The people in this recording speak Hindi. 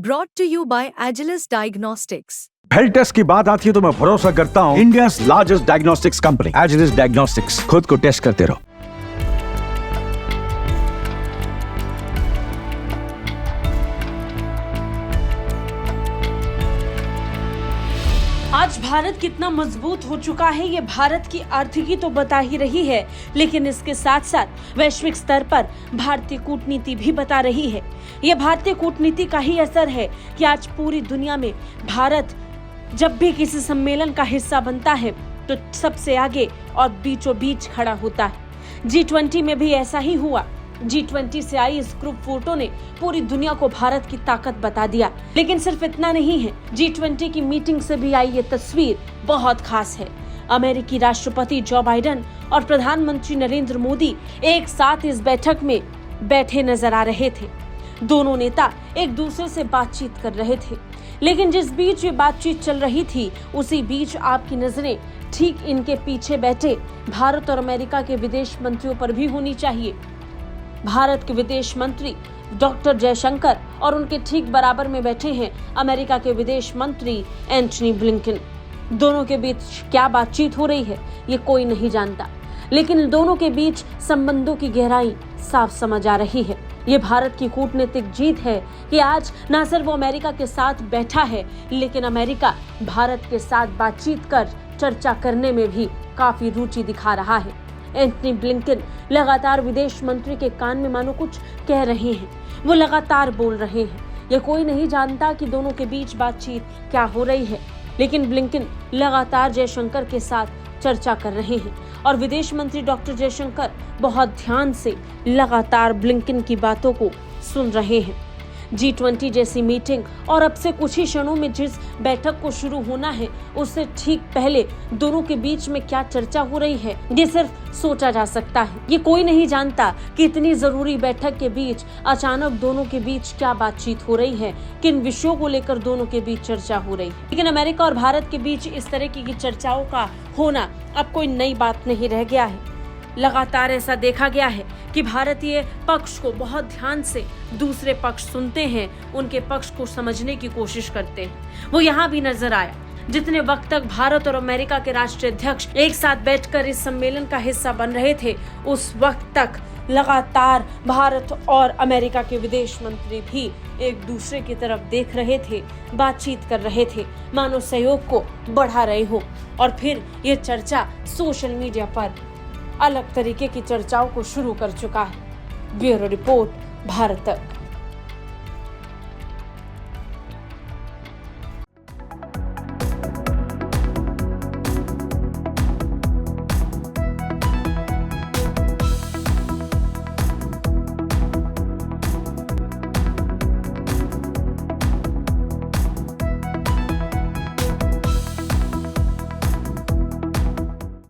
Brought to you by Agilus Diagnostics. Health test की बात आती है तो मैं भरोसा करता हूँ India largest diagnostics company Agilus Diagnostics. खुद को टेस्ट करते रहो। आज भारत कितना मजबूत हो चुका है ये भारत की आर्थिकी तो बता ही रही है, लेकिन इसके साथ साथ वैश्विक स्तर पर भारतीय कूटनीति भी बता रही है। ये भारतीय कूटनीति का ही असर है कि आज पूरी दुनिया में भारत जब भी किसी सम्मेलन का हिस्सा बनता है तो सबसे आगे और बीचों बीच खड़ा होता है। G20 में भी ऐसा ही हुआ। G20 से आई इस ग्रुप फोटो ने पूरी दुनिया को भारत की ताकत बता दिया। लेकिन सिर्फ इतना नहीं है, G20 की मीटिंग से भी आई ये तस्वीर बहुत खास है। अमेरिकी राष्ट्रपति जो बाइडेन और प्रधानमंत्री नरेंद्र मोदी एक साथ इस बैठक में बैठे नजर आ रहे थे। दोनों नेता एक दूसरे से बातचीत कर रहे थे, लेकिन जिस बीच ये बातचीत चल रही थी उसी बीच आपकी नजरें ठीक इनके पीछे बैठे भारत और अमेरिका के विदेश मंत्रियों पर भी होनी चाहिए। भारत के विदेश मंत्री डॉक्टर जयशंकर और उनके ठीक बराबर में बैठे हैं अमेरिका के विदेश मंत्री एंटनी ब्लिंकन। दोनों के बीच क्या बातचीत हो रही है ये कोई नहीं जानता, लेकिन दोनों के बीच संबंधों की गहराई साफ समझ आ रही है। ये भारत की कूटनीतिक जीत है कि आज न सिर्फ वो अमेरिका के साथ बैठा है, लेकिन अमेरिका भारत के साथ बातचीत कर चर्चा करने में भी काफी रुचि दिखा रहा है। एंटनी ब्लिंकन लगातार विदेश मंत्री के कान में मानो कुछ कह रहे हैं, वो लगातार बोल रहे हैं। ये कोई नहीं जानता कि दोनों के बीच बातचीत क्या हो रही है, लेकिन ब्लिंकन लगातार जयशंकर के साथ चर्चा कर रहे हैं और विदेश मंत्री डॉक्टर जयशंकर बहुत ध्यान से लगातार ब्लिंकन की बातों को सुन रहे हैं। G20 जैसी मीटिंग और अब से कुछ ही क्षणों में जिस बैठक को शुरू होना है उससे ठीक पहले दोनों के बीच में क्या चर्चा हो रही है ये सिर्फ सोचा जा सकता है। ये कोई नहीं जानता कि इतनी जरूरी बैठक के बीच अचानक दोनों के बीच क्या बातचीत हो रही है, किन विषयों को लेकर दोनों के बीच चर्चा हो रही है। लेकिन अमेरिका और भारत के बीच इस तरह की चर्चाओं का होना अब कोई नई बात नहीं रह गया है। लगातार ऐसा देखा गया है कि भारतीय पक्ष को बहुत ध्यान से दूसरे पक्ष सुनते हैं, उनके पक्ष को समझने की कोशिश करते हैं। वो यहाँ भी नजर आया। जितने वक्त तक भारत और अमेरिका के राष्ट्रीय अध्यक्ष एक साथ बैठकर इस सम्मेलन का हिस्सा बन रहे थे, उस वक्त तक लगातार भारत और अमेरिका के विदेश मंत्री भी एक दूसरे की तरफ देख रहे थे, बातचीत कर रहे थे, मानो सहयोग को बढ़ा रहे हो। और फिर ये चर्चा सोशल मीडिया पर अलग तरीके की चर्चाओं को शुरू कर चुका है। ब्यूरो रिपोर्ट, भारत तक।